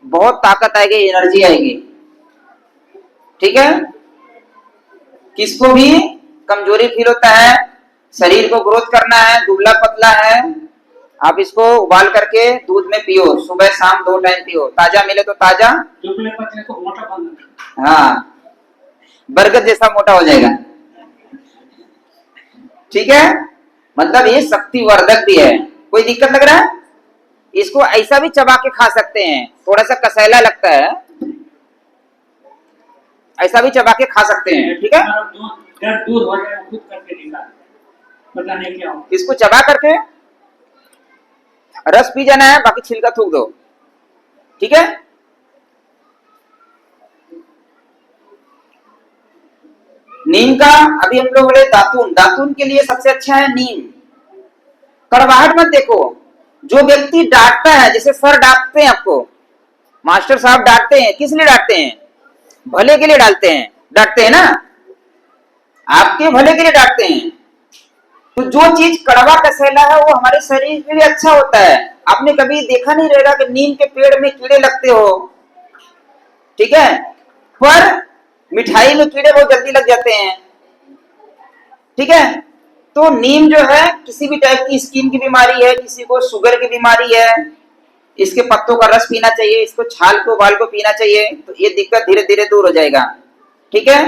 बहुत ताकत आएगी, एनर्जी आएगी। ठीक है, किसको भी कमजोरी फील होता है, शरीर को ग्रोथ करना है, दुबला पतला है, आप इसको उबाल करके दूध में पियो, सुबह शाम 2 टाइम पियो, ताजा मिले तो ताजा, दुबले पतले को मोटा बनना। हाँ, बरगद जैसा मोटा हो जाएगा। ठीक है, मतलब ये शक्तिवर्धक भी है। कोई दिक्कत लग रहा है? इसको ऐसा भी चबा के खा सकते हैं, थोड़ा सा कसैला लगता है, ऐसा भी चबा के खा सकते हैं। ठीक है, दूध हो जाए खुद करके दिखा, पता नहीं क्या हो। इसको चबा करके रस पी जाना है, बाकी छिलका थूक दो। ठीक है, नीम का अभी हम लोग बोले दातून, दातून के लिए सबसे अच्छा है नीम। कड़वाहट मत देखो, जो व्यक्ति डांटता है, जैसे सर डांटते हैं आपको, मास्टर साहब डांटते हैं, किस लिए डांटते हैं? भले के लिए डांटते हैं ना, आपके भले के लिए डांटते हैं। तो जो चीज कड़वा कसैला है वो हमारे शरीर के लिए अच्छा होता है। आपने कभी देखा नहीं रहेगा कि नीम के पेड़ में कीड़े लगते हो, ठीक है, पर मिठाई में कीड़े बहुत जल्दी लग जाते हैं। ठीक है, तो नीम जो है किसी भी टाइप की स्किन की बीमारी है, किसी को शुगर की बीमारी है, इसके पत्तों का रस पीना चाहिए, इसको छाल को उबाल को पीना चाहिए, तो ये दिक्कत धीरे धीरे दूर हो जाएगा। ठीक है,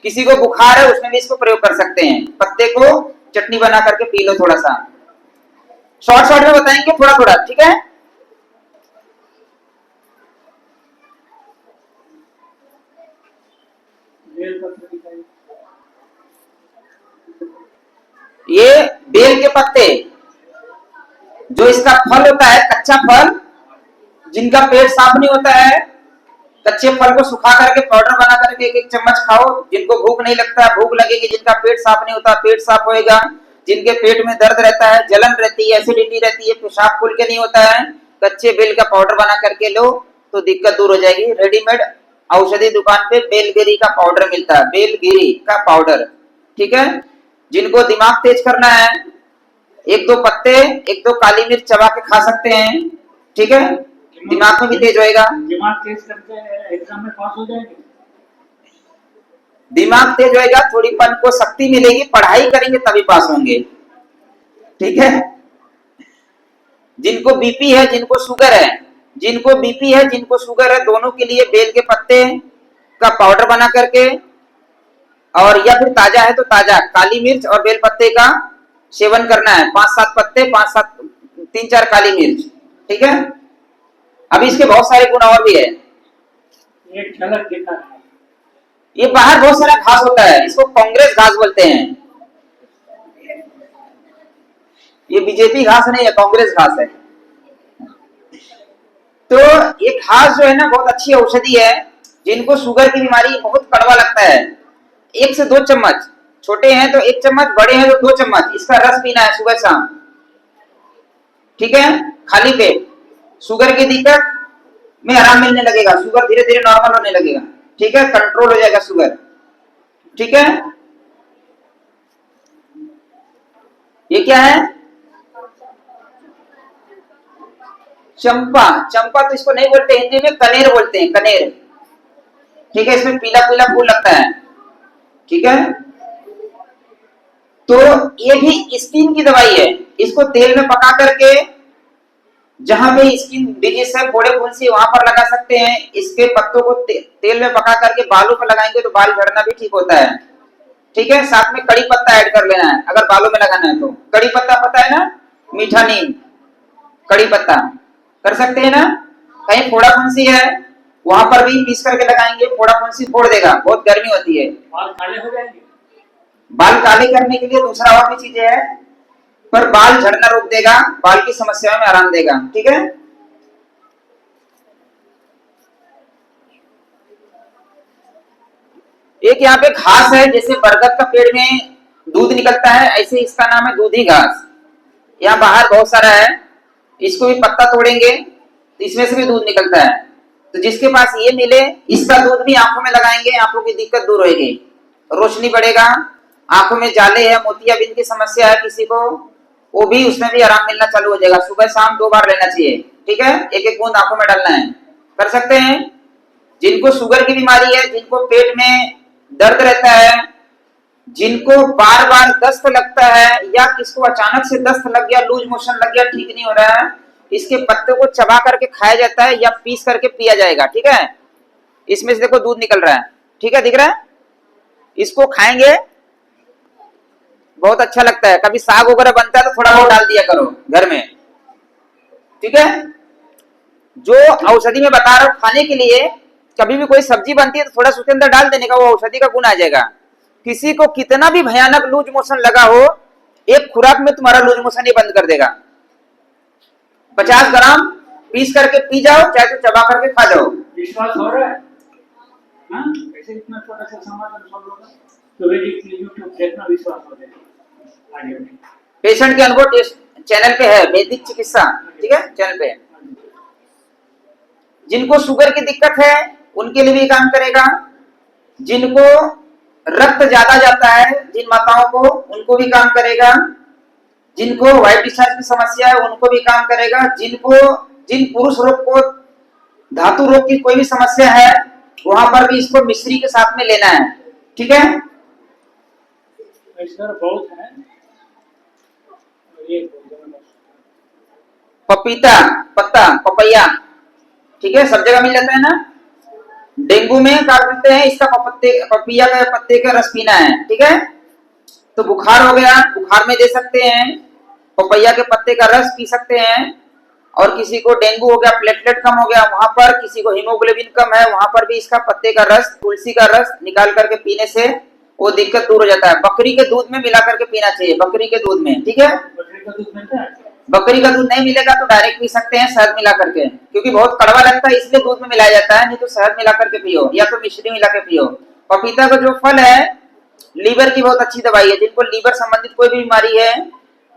किसी को बुखार है उसमें भी इसको प्रयोग कर सकते हैं, पत्ते को चटनी बना करके पी लो थोड़ा सा। शॉर्ट में बताएंगे थोड़ा थोड़ा। ठीक है, ये बेल के पत्ते, जो इसका फल होता है, कच्चा फल, जिनका पेट साफ नहीं होता है, कच्चे फल को सुखा करके पाउडर बना करके 1-1 चम्मच खाओ। जिनको भूख नहीं लगता, भूख लगेगी, जिनका पेट साफ नहीं होता, पेट साफ होएगा। जिनके पेट में दर्द रहता है, जलन रहती है, एसिडिटी रहती है, पेशाब खुल के नहीं होता है, कच्चे बेल का पाउडर बना करके लो तो दिक्कत दूर हो जाएगी। रेडीमेड औषधि दुकान पे बेलगिरी का पाउडर मिलता है, बेलगिरी का पाउडर, ठीक है। जिनको दिमाग तेज करना है, एक दो पत्ते, एक दो काली मिर्च चबा के खा सकते हैं, ठीक है, दिमाग में भी तेज होएगा। दिमाग तेज करके एग्जाम में पास हो जाएंगे। दिमाग तेज होएगा, थोड़ी पन को शक्ति मिलेगी, पढ़ाई करेंगे तभी पास होंगे, ठीक है। जिनको बीपी है, जिनको शुगर है, जिनको बीपी है, जिनको शुगर है, दोनों के लिए बेल के पत्ते का पाउडर बना करके, और या फिर ताजा है तो ताजा काली मिर्च और बेल पत्ते का सेवन करना है। 5-7 पत्ते, 5-7, 3-4 काली मिर्च, ठीक है। अभी इसके बहुत सारे गुण और भी है। एक झलक दिखा है। ये बाहर बहुत सारा घास होता है, इसको कांग्रेस घास बोलते हैं। ये बीजेपी घास नहीं है, कांग्रेस घास है। तो ये घास जो है ना बहुत अच्छी औषधि है। जिनको शुगर की बीमारी, बहुत कड़वा लगता है, 1 से 2 चम्मच, छोटे हैं तो 1 चम्मच, बड़े हैं तो 2 चम्मच इसका रस पीना है सुबह शाम, ठीक है, खाली पेट। शुगर की दिक्कत में आराम मिलने लगेगा, शुगर धीरे धीरे नॉर्मल होने लगेगा, ठीक है, कंट्रोल हो जाएगा शुगर, ठीक है। ये क्या है? चंपा। चंपा तो इसको नहीं बोलते, हिंदी में कनेर बोलते हैं, कनेर, ठीक है। इसमें पीला पीला फूल लगता है, ठीक है। तो ये भी स्किन की दवाई है। इसको तेल में पका करके, जहां पे स्किन डिजीज है, फोड़े फुंसी, वहां पर लगा सकते हैं। इसके पत्तों को तेल में पका करके बालों पर लगाएंगे तो बाल झड़ना भी ठीक होता है, ठीक है। साथ में कड़ी पत्ता ऐड कर लेना है अगर बालों में लगाना है तो। कड़ी पत्ता पता है ना, मीठा नीम, कड़ी पत्ता कर सकते हैं ना। कहीं फोड़ा फुंसी है, वहां पर भी पीस करके लगाएंगे, फोड़ा फुंसी फोड़ देगा, बहुत गर्मी होती है। बाल काले हो जाएंगे। बाल काले करने के लिए दूसरा और भी चीजें है, पर बाल झड़ना रोक देगा, बाल की समस्याओं में आराम देगा, ठीक है। एक यहाँ पे घास है, जैसे बरगद का पेड़ में दूध निकलता है, ऐसे इसका नाम है दूधी घास। यहाँ बाहर बहुत सारा है, इसको भी पत्ता तोड़ेंगे तो इसमें से भी दूध निकलता है। तो जिसके पास ये मिले, इसका दूध भी आंखों में लगाएंगे, आंखों की दिक्कत दूर होगी, रोशनी बढ़ेगा। आंखों में जाले है, मोतियाबिंद की समस्या है किसी को, वो भी, उसमें भी आराम मिलना चालू हो जाएगा। सुबह शाम 2 बार लेना चाहिए, ठीक है, 1-1 बूंद आंखों में डालना है, कर सकते हैं। जिनको शुगर की बीमारी है, जिनको पेट में दर्द रहता है, जिनको बार बार दस्त लगता है, या किसको अचानक से दस्त लग गया, लूज मोशन लग गया, ठीक नहीं हो रहा है, इसके पत्ते को चबा करके खाया जाता है या पीस करके पिया जाएगा, ठीक है। इसमें से देखो दूध निकल रहा है, ठीक है, दिख रहा है। इसको खाएंगे, बहुत अच्छा लगता है। कभी साग वगैरह बनता है तो थोड़ा बहुत डाल दिया करो घर में, ठीक है। जो औषधि में बता रहा हूं खाने के लिए, कभी भी कोई सब्जी बनती है तो थोड़ा सा उसके अंदर डाल देने का, वो औषधि का गुण आ जाएगा। किसी को कितना भी भयानक लूज मोशन लगा हो, एक खुराक में तुम्हारा लूज मोशन ही बंद कर देगा। 50 ग्राम पीस करके पी जाओ, चाहे तो चबा करके खा जाओ। विश्वास हो रहा है? हाँ? ऐसे इतना छोटा सा समाधान सॉल्व होगा तो वैदिक यूट्यूब देखना, विश्वास हो जाएगा। आगे पेशेंट के अनुभव चैनल पे है, वैदिक चिकित्सा, ठीक है, चैनल पे। जिनको शुगर की दिक्कत है उनके लिए भी काम करेगा। जिनको रक्त ज्यादा जाता है, जिन माताओं को, उनको भी काम करेगा। जिनको व्हाइट डिस्चार्ज की समस्या है उनको भी काम करेगा। जिन पुरुष रोग को, धातु रोग की कोई भी समस्या है, वहां पर भी इसको मिश्री के साथ में लेना है, ठीक है। बहुत है। पपीता पत्ता, पपैया, ठीक है, सब जगह मिल जाता है ना। डेंगू में क्या करते हैं, इसका पपैया का पत्ते का रस पीना है, ठीक है। तो बुखार हो गया, बुखार में दे सकते हैं, पपैया के पत्ते का रस पी सकते हैं। और किसी को डेंगू हो गया, प्लेटलेट कम हो गया, वहां पर, किसी को हीमोग्लोबिन कम है, वहां पर भी इसका पत्ते का रस, तुलसी का रस निकाल करके पीने से वो दिक्कत दूर हो जाता है। बकरी के दूध में मिला करके पीना चाहिए, बकरी के दूध में, ठीक है। बकरी का दूध मिलता है? बकरी का दूध नहीं मिलेगा तो डायरेक्ट पी सकते हैं शहद मिला करके, क्योंकि बहुत कड़वा लगता है इसलिए दूध में मिलाया जाता है, नहीं तो शहद मिला करके पियो या तो मिश्री मिला के पियो। पपीता का जो फल है लीवर की बहुत अच्छी दवाई है। जिनको लीवर संबंधित कोई भी बीमारी है,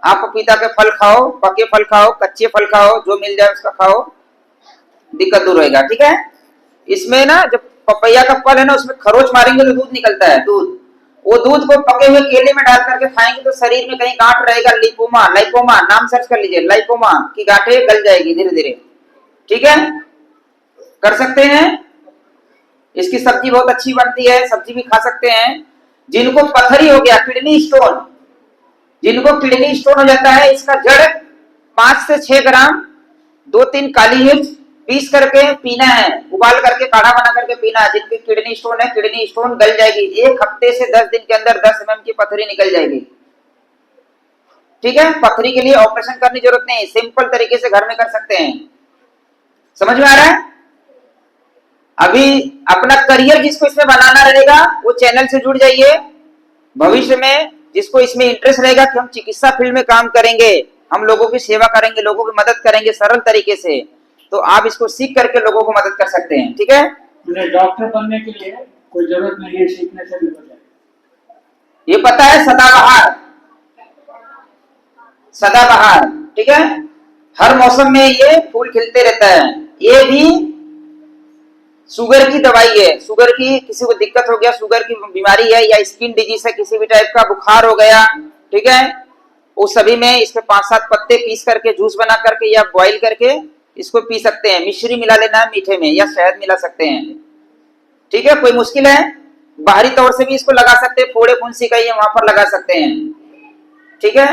आप पपीता के फल खाओ, पके फल खाओ, कच्चे फल खाओ, जो मिल जाए उसका खाओ, दिक्कत दूर होएगा। ठीक है। इसमें ना जब पपैया का फल है ना, उसमें खरोच मारेंगे तो दूध निकलता है, दूध। वो दूध को पके हुए केले में डाल करके खाएंगे तो शरीर में कहीं गांठ रहेगा, लिपोमा, लाइपोमा, नाम सर्च कर लीजिए, लाइपोमा की गांठें गल जाएगी धीरे धीरे। ठीक है, कर सकते हैं। इसकी सब्जी बहुत अच्छी बनती है, सब्जी भी खा सकते हैं। जिनको पथरी हो गया, किडनी स्टोन, जिनको किडनी स्टोन हो जाता है, इसका जड़ 5 से 6 ग्राम 2-3 काली मिर्च पीस करके पीना है, उबाल करके काढ़ा बना करके पीना है। जिनकी किडनी स्टोन है, किडनी स्टोन गल जाएगी, 1 हफ्ते से 10 दिन के अंदर 10 mm की पथरी निकल जाएगी। ठीक है, पथरी के लिए ऑपरेशन करने की जरूरत नहीं, सिंपल तरीके से घर में कर सकते हैं। समझ में आ रहा है? अभी अपना करियर जिसको इसमें बनाना रहेगा वो चैनल से जुड़ जाइए। भविष्य में जिसको इसमें इंटरेस्ट रहेगा कि हम चिकित्सा फील्ड में काम करेंगे, हम लोगों की सेवा करेंगे, लोगों की मदद करेंगे सरल तरीके से, तो आप इसको सीख करके लोगों को मदद कर सकते हैं। ठीक है, मुझे डॉक्टर बनने के लिए कोई जरूरत नहीं है, सीखने से भी हो जाए। ये पता है, सदाबहार, सदाबहार। ठीक है, हर मौसम में ये फूल खिलते रहता है। ये भी शुगर की दवाई है। शुगर की किसी को दिक्कत हो गया, शुगर की बीमारी है या स्किन डिजीज है, किसी भी टाइप का बुखार हो गया, ठीक है, उस सभी में इसके 5-7 पत्ते पीस करके जूस बना करके या बॉईल करके इसको पी सकते हैं। मिश्री मिला लेना है मीठे में, या शहद मिला सकते हैं। ठीक है, कोई मुश्किल है? बाहरी तौर से भी इसको लगा सकते हैं, फोड़े फुंसी का ये वहां पर लगा सकते हैं। ठीक है,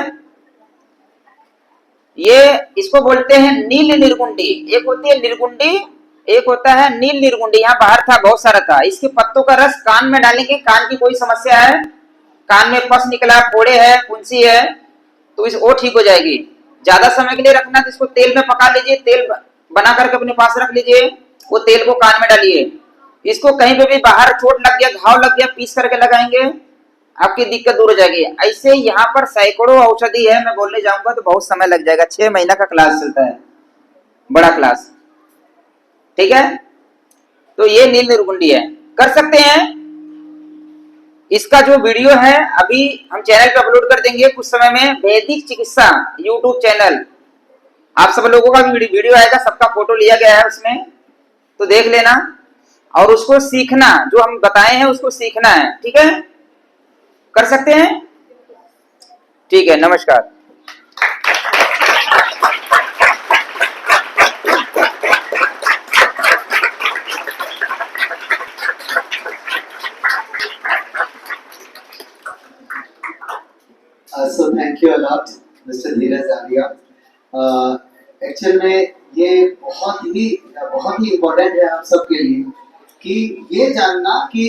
ये इसको बोलते हैं नील निर्गुंडी। एक होती है निर्गुंडी, एक होता है नील निर्गुंडी। यहाँ बाहर था, बहुत सारा था। इसके पत्तों का रस कान में डालेंगे, कान की कोई समस्या है, कान में पस निकला, फोड़े है, फुंसी है, तो इस वो ठीक हो जाएगी। ज्यादा समय के लिए रखना तो इसको तेल में पका लीजिए, तेल बना करके अपने पास रख लीजिए, वो तेल को कान में डालिए। इसको कहीं पे भी बाहर चोट लग गया, घाव लग गया, पीस करके लगाएंगे, आपकी दिक्कत दूर हो जाएगी। ऐसे यहाँ पर सैकड़ों औषधि है, मैं बोलने जाऊंगा तो बहुत समय लग जाएगा। 6 महीना का क्लास चलता है, बड़ा क्लास। ठीक है, तो ये नील निर्गुंडी है, कर सकते हैं। इसका जो वीडियो है अभी हम चैनल पे अपलोड कर देंगे कुछ समय में, वैदिक चिकित्सा यूट्यूब चैनल। आप सब लोगों का भी वीडियो आएगा, सबका फोटो लिया गया है उसमें, तो देख लेना और उसको सीखना, जो हम बताए हैं उसको सीखना है। ठीक है, कर सकते हैं। ठीक है, नमस्कार। So thank you a lot, Mr. Dheeraj Arya. Actual में ये बहुत ही इम्पोर्टेंट है आप सबके लिए कि ये जानना कि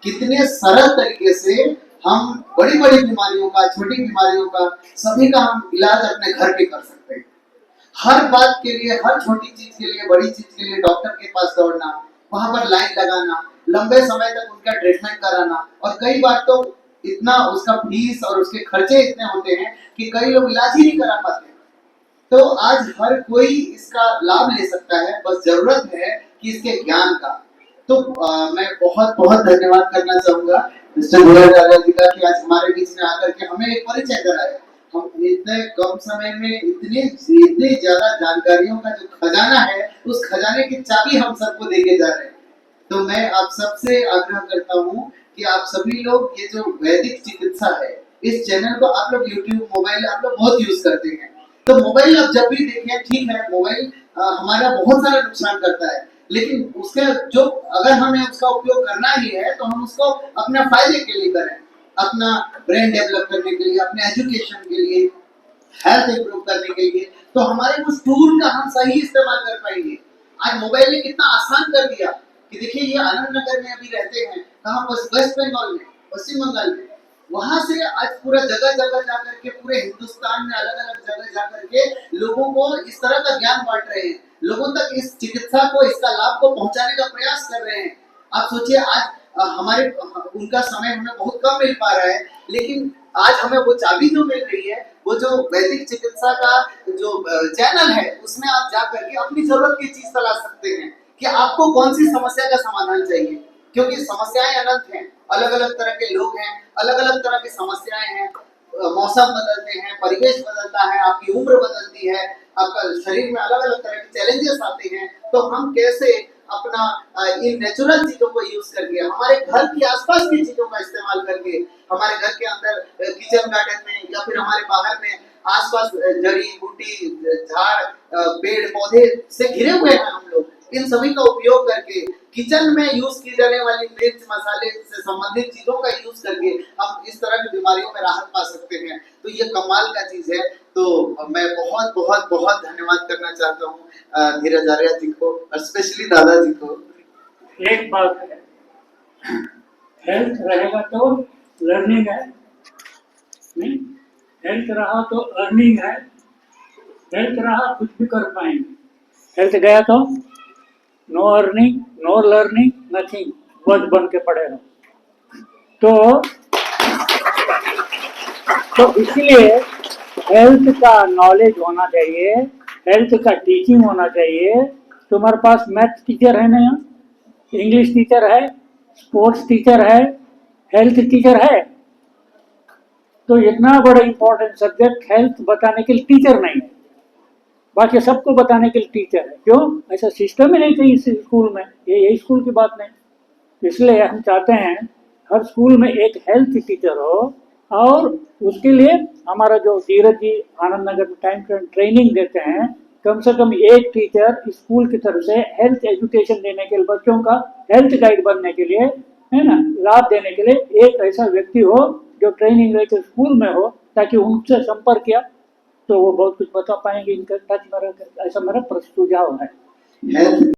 कितने सरल तरीके से हम बड़ी बड़ी बीमारियों का, छोटी बीमारियों का, सभी का हम इलाज अपने घर पे कर सकते हैं। हर बात के लिए, हर छोटी चीज के लिए, बड़ी चीज के लिए डॉक्टर के पास दौड़ना, वहां पर लाइन लगाना, लंबे समय तक उनका ट्रीटमेंट कराना, और कई बार तो इतना उसका फीस और उसके खर्चे इतने होते हैं कि कई लोग इलाज ही नहीं करा पाते। तो आज हर कोई इसका लाभ ले सकता है, बस जरूरत है कि इसके ज्ञान का। तो मैं बहुत बहुत धन्यवाद करना चाहूंगा मिस्टर धीरज आर्या जी का कि आज हमारे बीच में आकर के हमें एक परिचय कराया। हम इतने कम समय में इतनी ज्यादा जानकारियों का जो खजाना है, उस खजाने की चाबी हम सबको देके जा रहे हैं। तो मैं आप सबसे आग्रह करता हूँ कि आप सभी लोग ये जो वैदिक चिकित्सा है, इस चैनल को आप लोग यूट्यूब, मोबाइल आप लोग बहुत यूज करते हैं, तो मोबाइल आप जब भी देखें, ठीक है मोबाइल हमारा बहुत सारा नुकसान करता है, लेकिन उसके जो अगर हमें उसका उपयोग करना ही है तो हम उसको अपने फायदे के लिए करें, अपना ब्रेन डेवलप करने के लिए, अपने एजुकेशन के लिए, हेल्थ इंप्रूव करने के लिए। तो हमारे उस टूल का हम सही इस्तेमाल कर पाएंगे। आज मोबाइल ने कितना आसान कर दिया कि देखिए ये आनंद नगर में अभी रहते हैं, कहाँ पर, वेस्ट बंगाल में, पश्चिम बंगाल में, वहां से आज पूरा जगह जगह जाकर के, पूरे हिंदुस्तान में अलग अलग जगह जाकर के लोगों को इस तरह का ज्ञान बांट रहे हैं, लोगों तक इस चिकित्सा को, इसका लाभ को पहुंचाने का प्रयास कर रहे हैं। आप सोचिए आज हमारे उनका समय हमें बहुत कम मिल पा रहा है, लेकिन आज हमें वो चाबी जो मिल रही है, वो जो वैदिक चिकित्सा का जो चैनल है, उसमें आप जा करके अपनी जरूरत की चीज तलाश सकते हैं कि आपको कौन सी समस्या का समाधान चाहिए। क्योंकि समस्याएं अनंत हैं, अलग अलग तरह के लोग हैं, अलग अलग तरह की समस्याएं हैं, मौसम बदलते हैं, परिवेश बदलता है, आपकी उम्र बदलती है, आपका शरीर में अलग अलग तरह के चैलेंजेस आते हैं। तो हम कैसे अपना इन नेचुरल चीजों को यूज करके, हमारे घर के आसपास की चीजों का इस्तेमाल करके, हमारे घर के अंदर किचन गार्डन में या फिर हमारे बाहर में आसपास जड़ी बूटी झाड़ पेड़ पौधे से घिरे हुए हैं हम लोग, इन सभी का उपयोग करके किचन में यूज की जाने वाली मिर्च मसाले से संबंधित चीजों का यूज करके हम इस तरह की बीमारियों में राहत पा सकते हैं। तो ये कमाल का चीज है। तो मैं बहुत बहुत बहुत धन्यवाद करना चाहता हूँ धीरज आर्या जी को और स्पेशली दादाजी को। एक बात है, हेल्थ रहेगा तो लर्निंग है, नहीं? हेल्थ रहा तो अर्निंग है, हेल्थ रहा कुछ भी कर पाएंगे, हेल्थ गया तो no earning no learning nothing, बस बन के पड़े रहो। तो इसलिए हेल्थ का नॉलेज होना चाहिए, हेल्थ का टीचिंग होना चाहिए। तुम्हारे पास मैथ टीचर है ना, इंग्लिश टीचर है, स्पोर्ट्स टीचर है, हेल्थ टीचर है, तो इतना बड़ा इंपॉर्टेंट सब्जेक्ट हेल्थ बताने के लिए टीचर नहीं है, बाकी सबको बताने के लिए टीचर है। क्यों? ऐसा सिस्टम ही नहीं था इस स्कूल में, ये स्कूल की बात नहीं। इसलिए हम चाहते हैं हर स्कूल में एक हेल्थ टीचर हो, और उसके लिए हमारा जो धीरज जी आनंद नगर में टाइम ट्रेनिंग देते हैं, कम से कम एक टीचर स्कूल की तरफ से हेल्थ एजुकेशन देने के लिए, बच्चों का हेल्थ गाइड बनने के लिए, है ना, लाभ देने के लिए एक ऐसा व्यक्ति हो जो ट्रेनिंग लेकर स्कूल में हो, ताकि उनसे संपर्क किया तो वो बहुत कुछ बता पाएंगे इनका टच में रहकर। ऐसा मेरा सुझाव है।